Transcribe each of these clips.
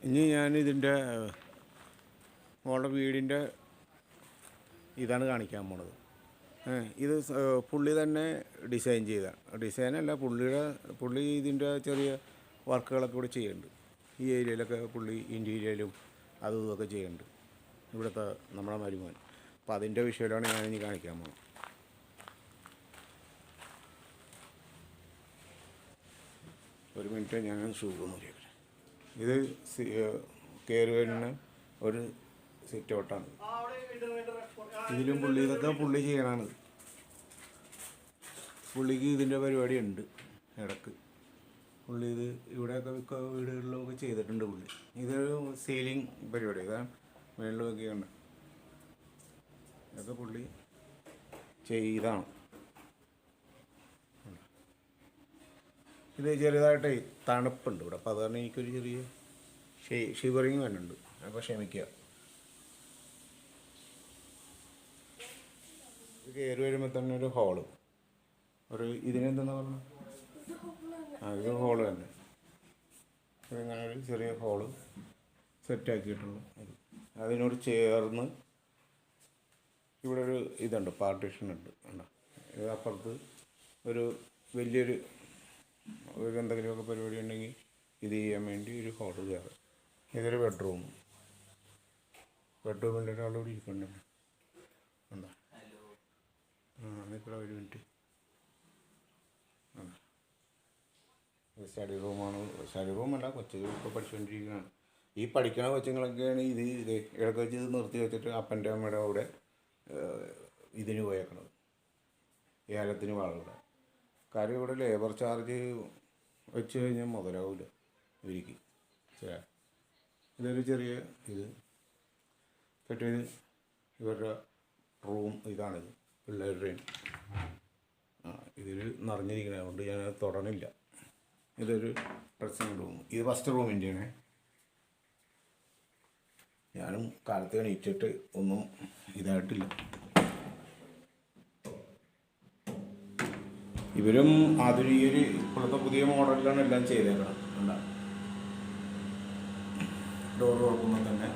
ഇനി ഞാൻ ഇതിൻ്റെ മോളുടെ വീടിൻ്റെ ഇതാണ് കാണിക്കാൻ പോണത്. ഇത് പുള്ളി തന്നെ ഡിസൈൻ ചെയ്ത ഡിസൈനല്ല, പുള്ളി ഇതിൻ്റെ ചെറിയ വർക്കുകളൊക്കെ ഇവിടെ ചെയ്യുന്നുണ്ട്. ഈ ഏരിയയിലൊക്കെ പുള്ളി ഇൻറ്റീരിയലും അതും ഇതൊക്കെ ചെയ്യുന്നുണ്ട്, ഇവിടുത്തെ നമ്മളെ മരുമോൻ. അപ്പോൾ അതിൻ്റെ വിഷയമാണ് ഞാനിനി കാണിക്കാൻ പോകുന്നത്. ഒരു മിനിറ്റ്, ഞാൻ ഷൂന്ന് നോക്കിയേക്കാം. ഇത് കയറി വരുന്ന ഒരു സിറ്റ് ഔട്ടാണ്. ഇതിലും ഇതൊക്കെ ചെയ്യണതാണ്. പുള്ളിക്ക് ഇതിൻ്റെ പരിപാടി ഉണ്ട് ഇടക്ക്. പുള്ളി ഇത് ഇവിടെയൊക്കെ മിക്ക വീടുകളിലൊക്കെ ചെയ്തിട്ടുണ്ട് പുള്ളി. ഇതൊരു സീലിംഗ് പരിപാടി. ഇതാണ് മേളിൽ വെക്കുകയുണ്ട്. ഇതൊക്കെ പുള്ളി ചെയ്താണ്. ഇത് ചെറുതായിട്ട് തണുപ്പുണ്ട് ഇവിടെ, അപ്പോൾ അതുകാരണം എനിക്കൊരു ചെറിയ ഷിവറിങ് വരുന്നുണ്ട്. അപ്പോൾ ക്ഷമിക്കുക. ഇത് കയറി വരുമ്പോൾ തന്നെ ഒരു ഹോള്, ഇതിനെന്തെന്നാ പറഞ്ഞത്? ഇത് ഹോള് തന്നെ. ഇതിങ്ങനെ ഒരു ചെറിയ ഹോള് സെറ്റാക്കിയിട്ടുള്ളു. അതിനോട് ചേർന്ന് ഇവിടെ ഒരു ഇതുണ്ട്, പാർട്ടീഷൻ ഉണ്ട്. ഇത് അപ്പുറത്ത് ഒരു വലിയൊരു എന്തെങ്കിലുമൊക്കെ പരിപാടി ഉണ്ടെങ്കിൽ ഇത് ചെയ്യാൻ വേണ്ടി ഒരു ഹോള് കയറും. ഇതൊരു ബെഡ്റൂമിൻ്റെ ഒരാളോട് ഇരിക്കുന്നുണ്ട്. എന്താ നിൽക്കട ഒരു മിനിറ്റ്. സ്റ്റഡി റൂമല്ല, കൊച്ചുകൾ പഠിച്ചുകൊണ്ടിരിക്കുകയാണ്. ഈ പഠിക്കണ കൊച്ചുങ്ങളൊക്കെയാണ് ഇത് ഇടയ്ക്ക് വെച്ച് ഇത് നിർത്തി വെച്ചിട്ട് അപ്പൻ്റെ അമ്മയുടെ കൂടെ ഇതിന് പോയേക്കണത്, ഏലത്തിന് വാഴയുടെ. കാര്യം ഇവിടെ ലേബർ ചാർജ് വെച്ച് കഴിഞ്ഞാൽ മുതലാവില്ല ഇവർക്ക്. ഇതൊരു ചെറിയ ഇത് പറ്റിയത് ഇവരുടെ റൂം ഇതാണിത്, പിള്ളേരുടെ. ഇതിൽ നിറഞ്ഞിരിക്കണത് കൊണ്ട് ഞാനത് തൊടണില്ല. ഇതൊരു ഡ്രസ്സിങ് റൂം. ഇത് ഫസ്റ്റ് റൂമിൻ്റെയാണ്. ഞാനും കാലത്ത് എണീറ്റിട്ട് ഒന്നും ഇതായിട്ടില്ല. ഇവരും ആധുനികർ ഇപ്പോഴത്തെ പുതിയ മോഡലിലാണ് എല്ലാം ചെയ്തേക്കണം. എന്താ ഡോർ തുറക്കുമ്പോൾ തന്നെ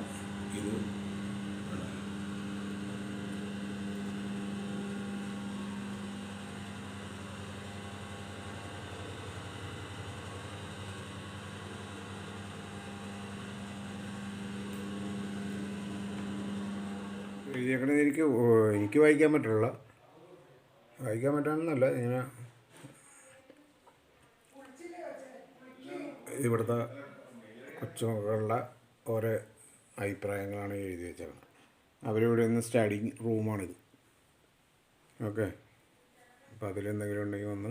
ഇത് എഴുതിയേക്കണത് എനിക്ക് വായിക്കാൻ പറ്റില്ല. വായിക്കാൻ പറ്റാനൊന്നല്ല, ഇങ്ങനെ ഇവിടുത്തെ കൊച്ചുമക്കളുടെ ഓരോ അഭിപ്രായങ്ങളാണ് എഴുതി വെച്ചേക്കുന്നത്. അവരിവിടെ നിന്ന് സ്റ്റഡിങ് റൂമാണിത്. ഓക്കെ, അപ്പോൾ അതിലെന്തെങ്കിലും ഉണ്ടെങ്കിൽ ഒന്ന്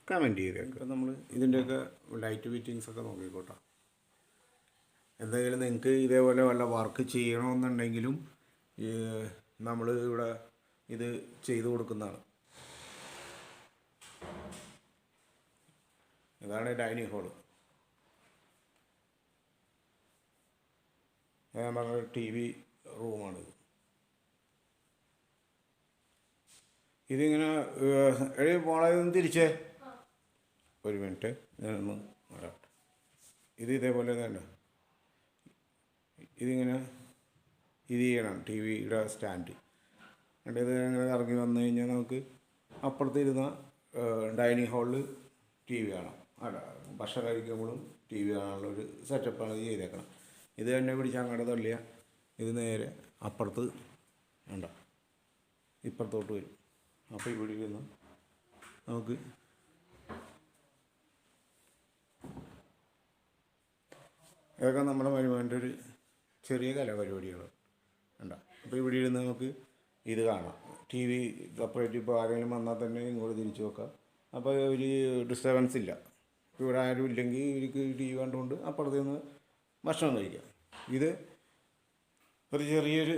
കമൻറ്റ് ചെയ്തേക്കാം. ഇപ്പം നമ്മൾ ഇതിൻ്റെയൊക്കെ ലൈറ്റ് ഫിറ്റിങ്സൊക്കെ നോക്കിക്കോട്ടെ. എന്തെങ്കിലും നിങ്ങൾക്ക് ഇതേപോലെ വല്ല വർക്ക് ചെയ്യണമെന്നുണ്ടെങ്കിലും നമ്മൾ ഇവിടെ ഇത് ചെയ്തു കൊടുക്കുന്നതാണ്. ഇതാണ് ഡൈനിങ് ഹോള്. നമ്മുടെ TV റൂമാണിത്. ഇതിങ്ങനെ പോണതൊന്ന് തിരിച്ചേ ഒരു മിനിറ്റ്, ഞാനൊന്ന് വരാട്ടെ. ഇത് ഇതേപോലെ തന്നെ ഇതിങ്ങനെ ഇത് ചെയ്യണം, TVയുടെ സ്റ്റാൻഡ്. എന്നിട്ട് ഇത് ഇങ്ങനെ ഇറങ്ങി വന്നു കഴിഞ്ഞാൽ നമുക്ക് അപ്പുറത്തിരുന്ന ഡൈനിങ് ഹാളിൽ TV കാണാം. ഭക്ഷണം കഴിക്കുമ്പോഴും TV കാണാനുള്ളൊരു സെറ്റപ്പാണ് ഇത് ചെയ്തേക്കണം. ഇത് തന്നെ പിടിച്ച് അങ്ങോട്ട് തള്ളിയ ഇത് നേരെ അപ്പുറത്ത് വേണ്ട ഇപ്പുറത്തോട്ട് വരും. അപ്പോൾ ഇവിടെ ഇരുന്ന് നമുക്ക് ഇതൊക്കെ നമ്മുടെ മരുമകൻ്റെ ഒരു ചെറിയ കലാപരിപാടികൾ വേണ്ട. അപ്പോൾ ഇവിടെ ഇരുന്ന് നമുക്ക് ഇത് കാണാം. TV സെപ്പറേറ്റ് ഇപ്പോൾ ആരെങ്കിലും വന്നാൽ തന്നെ ഇങ്ങോട്ട് തിരിച്ചു വെക്കാം. അപ്പോൾ ഒരു ഡിസ്റ്റർബൻസ് ഇല്ല. ഇപ്പോൾ ഇവിടെ ആരും ഇല്ലെങ്കിൽ ഇവർക്ക് TV കണ്ടുകൊണ്ട് അപ്പുറത്ത് നിന്ന് ഭക്ഷണം കഴിക്കാം. ഇത് ഒരു ചെറിയൊരു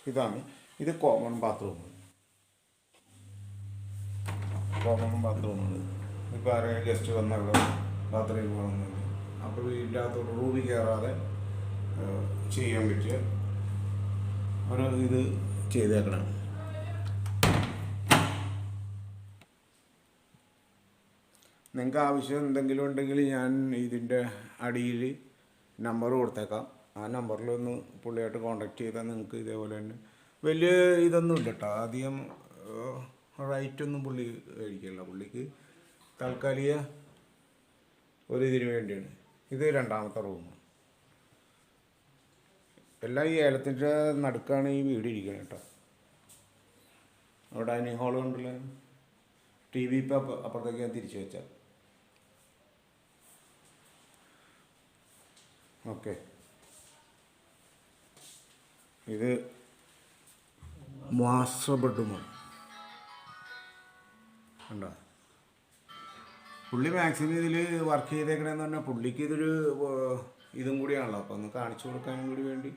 ഇതാണ്. ഇത് കോമൺ ബാത്റൂമാണ്. ഇപ്പോൾ ആരെങ്കിലും ഗസ്റ്റ് വന്നാൽ ബാത്റൂമിൽ പോകണമെന്നുണ്ടെങ്കിൽ അപ്പോൾ വീടിൻ്റെ അകത്തോട്ട് റൂമിൽ കയറാതെ ചെയ്യാൻ പറ്റിയ ഒരു ഇത് ചെയ്തേക്കണം. നിങ്ങൾക്ക് ആവശ്യം എന്തെങ്കിലും ഉണ്ടെങ്കിൽ ഞാൻ ഇതിൻ്റെ അടിയിൽ നമ്പർ കൊടുത്തേക്കാം. ആ നമ്പറിലൊന്ന് പുള്ളിയായിട്ട് കോൺടാക്ട് ചെയ്താൽ നിങ്ങൾക്ക് ഇതേപോലെ തന്നെ വലിയ ഇതൊന്നും ഇല്ല കേട്ടോ. അധികം റൈറ്റൊന്നും പുള്ളി മേടിക്കില്ല. പുള്ളിക്ക് താൽക്കാലിക ഒരു ഇതിന് വേണ്ടിയാണ്. ഇത് രണ്ടാമത്തെ റൂം. എല്ലാം ഈ ഏലത്തിൻ്റെ നടുക്കാണ് ഈ വീട് ഇരിക്കുന്നത് കേട്ടോ. അവിടെ ഡൈനിങ് ഹാൾ കൊണ്ടുള്ള ടി വി ഇപ്പം അപ്പുറത്തേക്ക് ഞാൻ തിരിച്ചു വെച്ചാൽ ഓക്കെ. ഇത് മാസ്റ്റർ ബെഡ്റൂമാണ്. ഉണ്ടോ? പുള്ളി മാക്സിമം ഇതിൽ വർക്ക് ചെയ്തേക്കണമെന്ന് പറഞ്ഞാൽ പുള്ളിക്ക് ഇതൊരു ഇതും കൂടിയാണല്ലോ. അപ്പോൾ ഒന്ന് കാണിച്ചു കൊടുക്കാനും കൂടി വേണ്ടി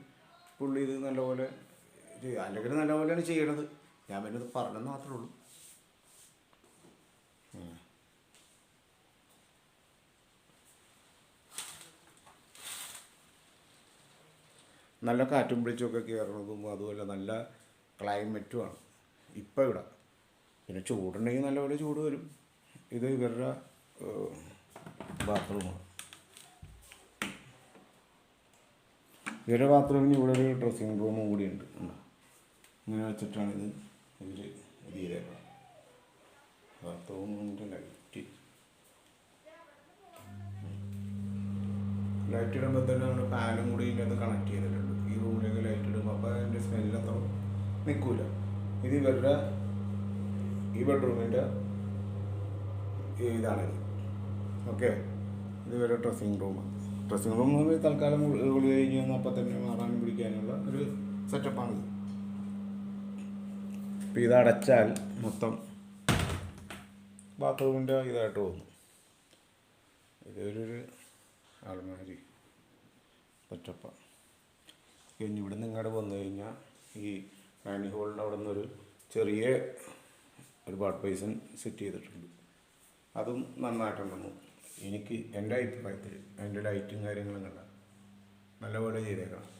പുള്ളി ഇത് നല്ലപോലെ ചെയ്യും. അല്ലെങ്കിൽ നല്ലപോലെയാണ് ചെയ്യണത്. ഞാൻ പിന്നെ ഇത് പറഞ്ഞെന്ന് മാത്രമേ ഉള്ളൂ. നല്ല കാറ്റും വെളിച്ചമൊക്കെ കയറുന്നതും അതുപോലെ നല്ല ക്ലൈമറ്റുമാണ് ഇപ്പം ഇവിടെ. പിന്നെ ചൂടുണ്ടെങ്കിൽ നല്ലപോലെ ചൂട് വരും. ഇത് ഇവരുടെ ബാത്റൂമാണ്. ഇവരുടെ ബാത്റൂമിന് ഇവിടെ ഒരു ഡ്രസ്സിങ് റൂമും കൂടി ഉണ്ട്. ഇങ്ങനെ വെച്ചിട്ടാണ് ഇവർ ഇത് ചെയ്തേക്കുന്നത്. ബാത്റൂമിൻ്റെ ലൈറ്റ് ഇടുമ്പോൾ തന്നെ നമ്മൾ ഫാനും കൂടി ഇതിൻ്റെ കണക്ട് ചെയ്തിട്ടുണ്ട്. ഈ റൂമിലേക്ക് ലൈറ്റ് ഇടുമ്പോൾ അപ്പോൾ അതിൻ്റെ സ്മെല്ലത്ര നിൽക്കില്ല. ഇത് ഇവരുടെ ഈ ബെഡ്റൂമിൻ്റെ ഇതാണിത്. ഓക്കെ. ഇത് ഇവരുടെ ഡ്രസ്സിങ് റൂമാണ്. ഡ്രസ്സിങ് റൂം തൽക്കാലം കുളി കഴിഞ്ഞ് വന്നാൽ അപ്പം തന്നെ മാറാനും പിടിക്കാനുള്ള ഒരു സെറ്റപ്പാണിത്. ഇപ്പം ഇത് അടച്ചാൽ മൊത്തം ബാത്റൂമിൻ്റെ ഇതായിട്ട് തോന്നും. ഇതൊരു ആൾമാരി സെറ്റപ്പാണ്. കഴിഞ്ഞ് ഇവിടെ നിന്ന് ഇങ്ങോട്ട് വന്നു കഴിഞ്ഞാൽ ഈ ഡൈനിങ് ഹോളിൻ്റെ അവിടെ നിന്നൊരു ചെറിയ ഒരു ബാത്ത് ബേസിൻ സെറ്റ് ചെയ്തിട്ടുണ്ട്. അതും നന്നായിട്ടുണ്ടെന്നു എനിക്ക് എൻ്റെ അഭിപ്രായത്തിൽ. അതിൻ്റെ ലൈറ്റും കാര്യങ്ങളും കണ്ട നല്ലപോലെ ചെയ്തേക്കണം.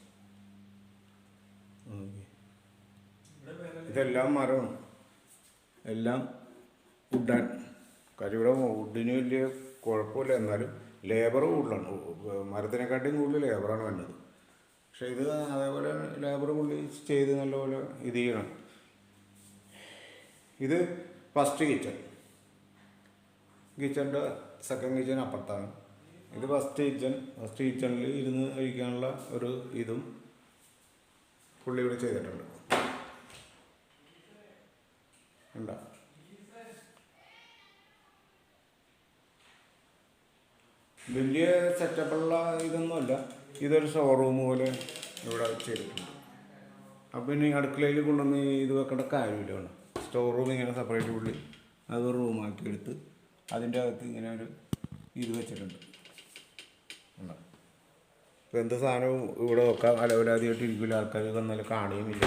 ഇതെല്ലാം മരമാണ്, എല്ലാം വുഡാണ്. കാര്യം ഇവിടെ വുഡിന് വലിയ കുഴപ്പമില്ല. എന്നാലും ലേബർ കൂടുതലാണ്. മരത്തിനെക്കാട്ടിയും കൂടുതൽ ലേബറാണ് വേണ്ടത്. പക്ഷേ ഇത് അതേപോലെ ലേബർ പുള്ളി ചെയ്ത് നല്ലപോലെ ഇത് ചെയ്യണം. ഇത് ഫസ്റ്റ് കിച്ചൻ്റെ സെക്കൻഡ് കിച്ചൺ അപ്പുറത്താണ്. ഇത് ഫസ്റ്റ് കിച്ചണിൽ ഇരുന്ന് കഴിക്കാനുള്ള ഒരു ഇതും പുള്ളി ഇവിടെ ചെയ്തിട്ടുണ്ട്. ഉണ്ടോ? വലിയ സെറ്റപ്പുള്ള ഇതൊന്നുമല്ല. ഇതൊരു ഷോറൂം പോലെ ഇവിടെ ചെയ്തിട്ടുണ്ട്. അപ്പം പിന്നെ അടുക്കളയിൽ കൊണ്ടുവന്ന് ഇത് വെക്കേണ്ട കാര്യമില്ല. വേണം സ്റ്റോർ റൂം ഇങ്ങനെ സെപ്പറേറ്റ് പുള്ളി അത് റൂമാക്കി എടുത്ത് അതിൻ്റെ അകത്ത് ഇങ്ങനെ ഒരു ഇത് വെച്ചിട്ടുണ്ട്. ഉണ്ടോ? ഇപ്പോൾ എന്ത് സാധനവും ഇവിടെ വെക്കാം. അലവലാതിയായിട്ട് ഇരിക്കില്ല. ആൾക്കാർ വന്നാലും കാണുകയുമില്ല.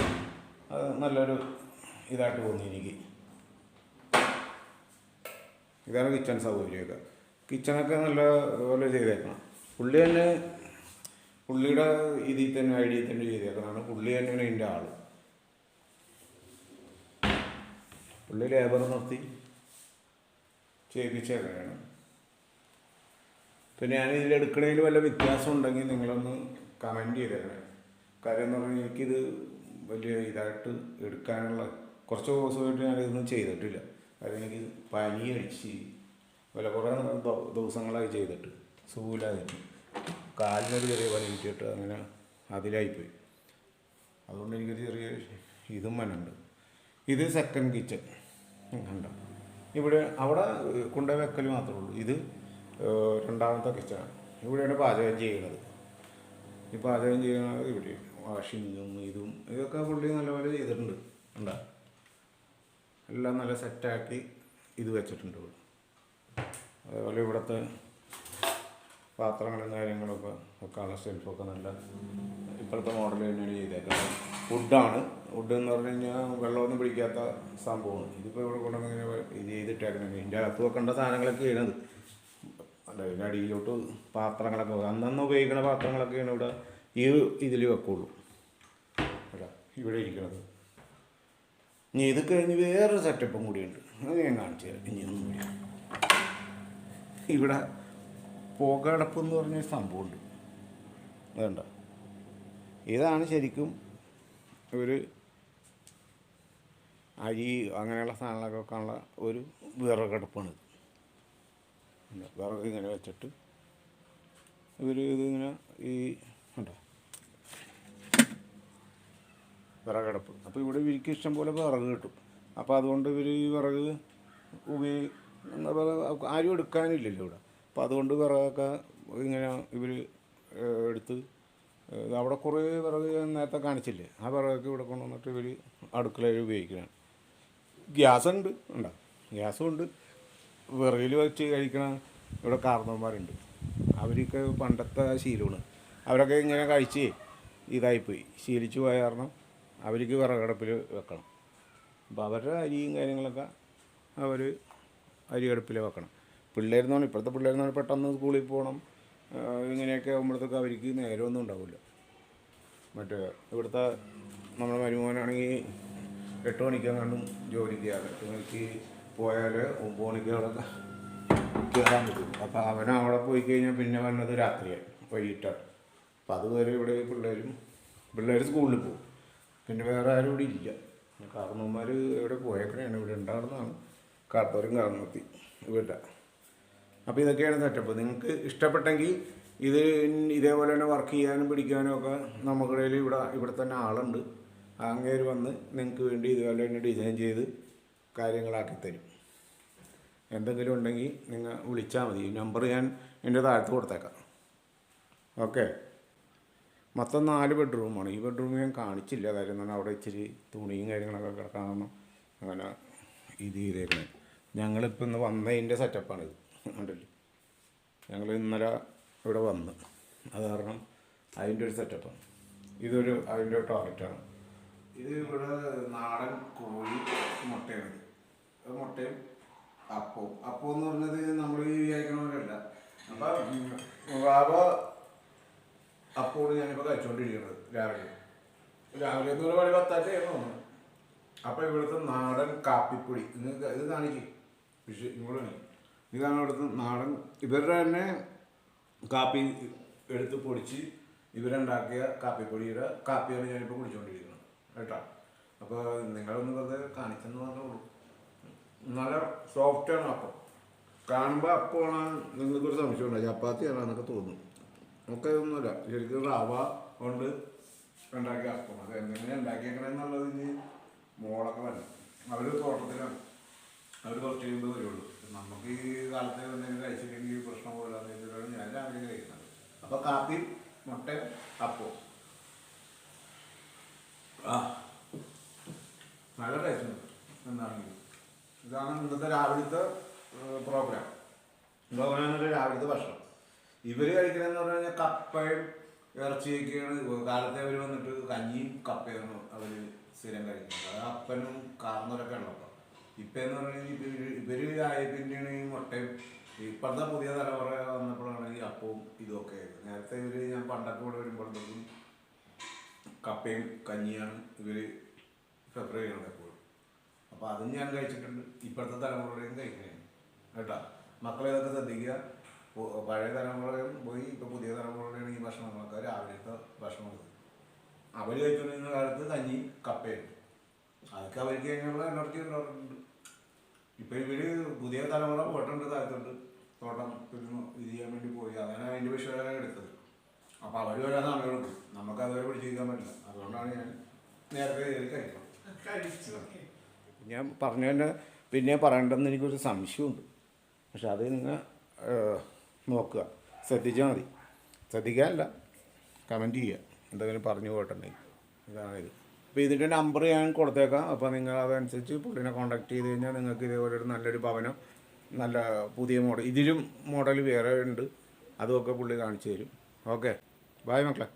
അത് നല്ലൊരു ഇതായിട്ട് തോന്നി എനിക്ക്. ഇതാണ് കിച്ചൺ സൗകര്യമൊക്കെ. കിച്ചണൊക്കെ നല്ല പോലെ ചെയ്തേക്കണം. പുള്ളി തന്നെ പുള്ളിയുടെ ഇതിൽ തന്നെ ഐഡിയയിൽ തന്നെ ചെയ്തേക്കുന്നതാണ്. പുള്ളി തന്നെയാണ് ഇതിൻ്റെ ആൾ. പുള്ളി ലേബർ നിർത്തി ചെയ്യിപ്പിച്ചേക്കാണ്. പിന്നെ ഞാൻ ഇതിൽ എടുക്കണതിൽ വല്ല വ്യത്യാസം ഉണ്ടെങ്കിൽ നിങ്ങളൊന്ന് കമൻറ്റ് ചെയ്തേക്കണേ. കാര്യം എന്ന് പറഞ്ഞാൽ എനിക്കിത് വലിയ ഇതായിട്ട് എടുക്കാനുള്ള കുറച്ച് ദിവസമായിട്ട് ഞാനിതൊന്നും ചെയ്തിട്ടില്ല. കാര്യം എനിക്ക് പനി അടിച്ച് കുറേ ദിവസങ്ങളായി ചെയ്തിട്ട് സുഖമില്ലാതിട്ട് കാലിനൊരു ചെറിയ പനി കിട്ടിയിട്ട് അങ്ങനെ അതിലായിപ്പോയി. അതുകൊണ്ട് എനിക്കൊരു ചെറിയ ഇതും മനുണ്ട്. ഇത് സെക്കൻഡ് കിച്ചൺ കണ്ടോ. അവിടെ കൊണ്ടുപോയി വെക്കൽ മാത്രമേ ഉള്ളൂ. ഇത് രണ്ടാമത്തെ കിച്ചണാണ്. ഇവിടെയാണ് പാചകം ചെയ്യുന്നത്. ഈ പാചകം ചെയ്യുന്നത് ഇവിടെ വാഷിങ്ങും ഇതൊക്കെ പുള്ളി നല്ലപോലെ ചെയ്തിട്ടുണ്ട്. ഉണ്ടോ? എല്ലാം നല്ല സെറ്റാക്കി ഇത് വെച്ചിട്ടുണ്ട്. അതേപോലെ ഇവിടുത്തെ പാത്രങ്ങളും കാര്യങ്ങളൊക്കെ വെക്കാനുള്ള ഷെൽഫൊക്കെ നല്ല ഇപ്പോഴത്തെ മോഡൽ തന്നെയാണ് ചെയ്തേക്കുന്നത്. വുഡാണ്. വുഡ് എന്ന് പറഞ്ഞു കഴിഞ്ഞാൽ വെള്ളമൊന്നും പിടിക്കാത്ത സംഭവമാണ്. ഇതിപ്പോൾ ഇവിടെ കൊണ്ടുവന്നിങ്ങനെ ഇത് ചെയ്തിട്ടേക്കുന്നത്. ഇതിൻ്റെ അകത്ത് വെക്കേണ്ട സാധനങ്ങളൊക്കെ ചെയ്യണത്. അല്ല, ഇതിൻ്റെ അടിയിലോട്ട് പാത്രങ്ങളൊക്കെ അന്നന്ന് ഉപയോഗിക്കുന്ന പാത്രങ്ങളൊക്കെയാണ് ഇവിടെ ഈ ഇതിൽ വെക്കുള്ളൂ. അല്ല, ഇവിടെ ഇരിക്കണത്. ഇനി ഇത് കഴിഞ്ഞ് വേറൊരു സെറ്റപ്പും കൂടിയുണ്ട്. അത് ഞാൻ കാണിച്ചു തരാം. ഇനി ഒന്നും കൂടി ഇവിടെ പുകടപ്പ് എന്ന് പറഞ്ഞൊരു സംഭവമുണ്ട്. അതുണ്ടോ, ഇതാണ് ശരിക്കും ഒരു അരി അങ്ങനെയുള്ള സാധനങ്ങളൊക്കെ വെക്കാനുള്ള ഒരു വിറകടുപ്പാണ്. വിറക് ഇങ്ങനെ വെച്ചിട്ട് ഇതിങ്ങനെ ഈ ഉണ്ടോ വിറകടുപ്പ്. അപ്പോൾ ഇവിടെ ഇവർക്ക് ഇഷ്ടം പോലെ വിറക് കിട്ടും. അപ്പോൾ അതുകൊണ്ട് ഇവർ ഈ വിറക് ആരും എടുക്കാനില്ലല്ലോ ഇവിടെ. അപ്പോൾ അതുകൊണ്ട് വിറകൊക്കെ ഇങ്ങനെ ഇവർ എടുത്ത് അവിടെ കുറേ വിറക് നേരത്തെ കാണിച്ചില്ലേ, ആ വിറകൊക്കെ ഇവിടെ കൊണ്ടുവന്നിട്ട് ഇവർ അടുക്കളയിൽ ഉപയോഗിക്കുകയാണ്. ഗ്യാസുണ്ട്, ഉണ്ടോ, ഗ്യാസും ഉണ്ട്. വിറകിൽ വെച്ച് കഴിക്കണ ഇവിടെ കാരണവന്മാരുണ്ട്. അവർക്ക് പണ്ടത്തെ ശീലമാണ്. അവരൊക്കെ ഇങ്ങനെ കഴിച്ച് ഇതായിപ്പോയി, ശീലിച്ചു പോയ കാരണം അവർക്ക് വിറകടുപ്പിൽ വെക്കണം. അപ്പോൾ അവരുടെ അരിയും കാര്യങ്ങളൊക്കെ അവർ അരിയടുപ്പിൽ വെക്കണം. പിള്ളേരെന്ന് പറഞ്ഞാൽ ഇപ്പോഴത്തെ പിള്ളേരെന്ന് പറഞ്ഞാൽ പെട്ടെന്ന് സ്കൂളിൽ പോകണം, ഇങ്ങനെയൊക്കെ ആകുമ്പോഴത്തേക്ക് അവർക്ക് നേരമൊന്നും ഉണ്ടാവില്ല. മറ്റേ ഇവിടുത്തെ നമ്മുടെ മരുമോനാണെങ്കിൽ 8 മണിക്കെങ്ങാണ്ടും ജോലിക്ക് കയറാം. 8 മണിക്ക് പോയാൽ 9 മണിക്ക് അവിടെ കയറാൻ പറ്റും. അപ്പോൾ അവൻ അവിടെ പോയി കഴിഞ്ഞാൽ പിന്നെ വന്നത് രാത്രിയായി, വൈകിട്ടാണ്. അപ്പോൾ അതുവരെ ഇവിടെ പിള്ളേർ സ്കൂളിൽ പോകും. പിന്നെ വേറെ ആരും ഇവിടെ ഇല്ല. കാരണവന്മാർ ഇവിടെ പോയേക്കണെയാണ്, ഇവിടെ ഉണ്ടാകുന്നതാണ് കാർത്തോരും കാരണത്തി ഇവിടെ. അപ്പോൾ ഇതൊക്കെയാണ് സെറ്റപ്പ്. നിങ്ങൾക്ക് ഇഷ്ടപ്പെട്ടെങ്കിൽ ഇതേപോലെ തന്നെ വർക്ക് ചെയ്യാനും പിടിക്കാനും ഒക്കെ നമുക്കിടയിൽ ഇവിടെ തന്നെ ആളുണ്ട്. അങ്ങേര് വന്ന് നിങ്ങൾക്ക് വേണ്ടി ഇതുപോലെ തന്നെ ഡിസൈൻ ചെയ്ത് കാര്യങ്ങളാക്കി തരും. എന്തെങ്കിലും ഉണ്ടെങ്കിൽ നിങ്ങൾ വിളിച്ചാൽ മതി. നമ്പർ ഞാൻ എൻ്റെ താഴത്ത് കൊടുത്തേക്കാം. ഓക്കെ. മൊത്തം 4 ബെഡ്റൂമാണ്. ഈ ബെഡ്റൂം ഞാൻ കാണിച്ചില്ല, കാര്യം എന്നാൽ അവിടെ ഇച്ചിരി തുണിയും കാര്യങ്ങളൊക്കെ കിടക്കണം, അങ്ങനെ ഇത് ചെയ്തേക്കണേ. ഞങ്ങളിപ്പോൾ ഇന്ന് വന്നതിൻ്റെ സെറ്റപ്പാണിത്, ഉണ്ടല്ലോ. ഞങ്ങൾ ഇന്നലെ ഇവിടെ വന്ന്, അത് കാരണം അതിൻ്റെ ഒരു സെറ്റപ്പാണ്. അതിൻ്റെ ഒരു ടോയ്ലറ്റാണ് ഇത്. ഇവിടെ നാടൻ കോഴി മുട്ടയാണ്. അത് മുട്ടയും അപ്പം എന്ന് പറഞ്ഞത് നമ്മൾ ഈ വിചാരിക്കണവരല്ല. അപ്പം വാവ അപ്പോട് ഞാനിപ്പോൾ കഴിച്ചുകൊണ്ടിരിക്കുന്നത് രാവിലെ എന്ന് പറയുമ്പോൾ 10 തോന്നുന്നു. അപ്പോൾ ഇവിടുത്തെ നാടൻ കാപ്പിപ്പൊടി ഇത് കാണിക്കും, ഇങ്ങോട്ട് കാണിക്കും. ഇതാണ് ഇവിടുത്തെ നാടൻ, ഇവരുടെ തന്നെ കാപ്പി എടുത്ത് പൊടിച്ച് ഇവരുണ്ടാക്കിയ കാപ്പിപ്പൊടിയുടെ കാപ്പിയാണ് ഞാനിപ്പോൾ കുടിച്ചുകൊണ്ടിരിക്കുന്നത് കേട്ടോ. അപ്പോൾ നിങ്ങളൊന്ന് വെറുതെ കാണിച്ചെന്ന് മാത്രമേ ഉള്ളൂ. നല്ല സോഫ്റ്റാണ് അപ്പം. കാണുമ്പോൾ അപ്പമാണ് നിങ്ങൾക്കൊരു സംശയം ഉണ്ടായി, ചപ്പാത്തിയാണെന്നൊക്കെ തോന്നും. നമുക്ക് ഇതൊന്നുമില്ല, ശരിക്കും റവ കൊണ്ട് ഉണ്ടാക്കിയ അപ്പം. അത് എങ്ങനെ ഉണ്ടാക്കിയേക്കണമെന്നുള്ളത് ഇനി മോളൊക്കെ വരണം. അവർ തോട്ടത്തിലാണ്, അവർ കുറച്ച് കഴിയുമ്പോൾ വരുള്ളൂ. നമുക്ക് ഈ കാലത്ത് എന്തെങ്കിലും കഴിച്ചില്ലെങ്കിൽ പ്രശ്നം പോലെയാണ് ഞാൻ രാവിലെ കഴിക്കുന്നത്. അപ്പോൾ കാപ്പി മുട്ട അപ്പം നല്ല ടേസ്റ്റ് ഉണ്ട്. എന്താണെങ്കിലും ഇതാണ് ഇന്നത്തെ രാവിലത്തെ പ്രോഗ്രാം. രാവിലത്തെ ഭക്ഷണം. ഇവർ കഴിക്കണമെന്ന് പറഞ്ഞു കഴിഞ്ഞാൽ കപ്പയും ഇറച്ചിയൊക്കെയാണ്. കാലത്തെ അവർ വന്നിട്ട് കഞ്ഞിയും കപ്പയാണ് അവർ സ്ഥിരം കഴിക്കുന്നത്. അത് അപ്പനും കാർന്നവരൊക്കെ ഉള്ളപ്പോൾ. ഇപ്പം എന്ന് പറഞ്ഞു കഴിഞ്ഞാൽ ഇവർ ആയ പിന്നെയാണ് ഈ മുട്ടയും. ഇപ്പോഴത്തെ പുതിയ തലമുറ വന്നപ്പോഴാണ് ഈ അപ്പവും ഇതൊക്കെ ആയത്. നേരത്തെ ഞാൻ പണ്ടൊക്കെ ഇവിടെ വരുമ്പോഴത്തേക്കും കപ്പയും കഞ്ഞിയാണ് ഇവർ പ്രിഫർ ചെയ്യണത് എപ്പോഴും. അപ്പോൾ അതും ഞാൻ കഴിച്ചിട്ടുണ്ട്. ഇപ്പോഴത്തെ തലമുറയും കഴിക്കുന്നതാണ് കേട്ടോ. മക്കളെ ഇതൊക്കെ ശ്രദ്ധിക്കുക. പഴയ തലമുറയും പോയി ഇപ്പോൾ പുതിയ തലമുറയുടെയാണ് ഈ ഭക്ഷണങ്ങളൊക്കെ രാവിലത്തെ ഭക്ഷണം. അവർ കഴിച്ചുകൊണ്ടിരുന്ന കാലത്ത് കഞ്ഞി കപ്പയായിരുന്നു. അതൊക്കെ അവർക്ക് കഴിഞ്ഞുള്ള എനർജി ഉണ്ടായിട്ടുണ്ട്. ഇപ്പം ഇവർ പുതിയ തലമുറ പോയിട്ടുണ്ട്, താഴത്തുണ്ട്, തോട്ടം ഇത് ചെയ്യാൻ വേണ്ടി പോയി. അങ്ങനെ അതിൻ്റെ വിഷയമാണ് എടുത്തത്. അപ്പോൾ അവർ വരാൻ സമയം എടുക്കും. നമുക്ക് അതുവരെ പിടിച്ചിരിക്കാൻ പറ്റില്ല. അതുകൊണ്ടാണ് ഞാൻ നേരത്തെ കയറി കഴിക്കണം. ഞാൻ പറഞ്ഞു തന്നെ പിന്നെ പറയേണ്ടതെന്ന് എനിക്കൊരു സംശയമുണ്ട്. പക്ഷെ അത് നിങ്ങൾ നോക്കുക, ശ്രദ്ധിച്ചാൽ മതി. ശ്രദ്ധിക്കാനല്ല, കമൻറ്റ് ചെയ്യുക, എന്തെങ്കിലും പറഞ്ഞു പോയിട്ടുണ്ടെങ്കിൽ. ഇതാണിത്. അപ്പോൾ ഇതിൻ്റെ നമ്പർ ഞാൻ കൊടുത്തേക്കാം. അപ്പോൾ നിങ്ങൾ അതനുസരിച്ച് പുള്ളിനെ കോൺടാക്ട് ചെയ്ത് കഴിഞ്ഞാൽ നിങ്ങൾക്ക് ഇതേപോലെ ഒരു നല്ലൊരു ഭവനം, നല്ല പുതിയ മോഡൽ, ഇതിലും മോഡൽ വേറെ ഉണ്ട്, അതുമൊക്കെ പുള്ളി കാണിച്ചു തരും. ഓക്കെ, ബൈ മക്കളെ.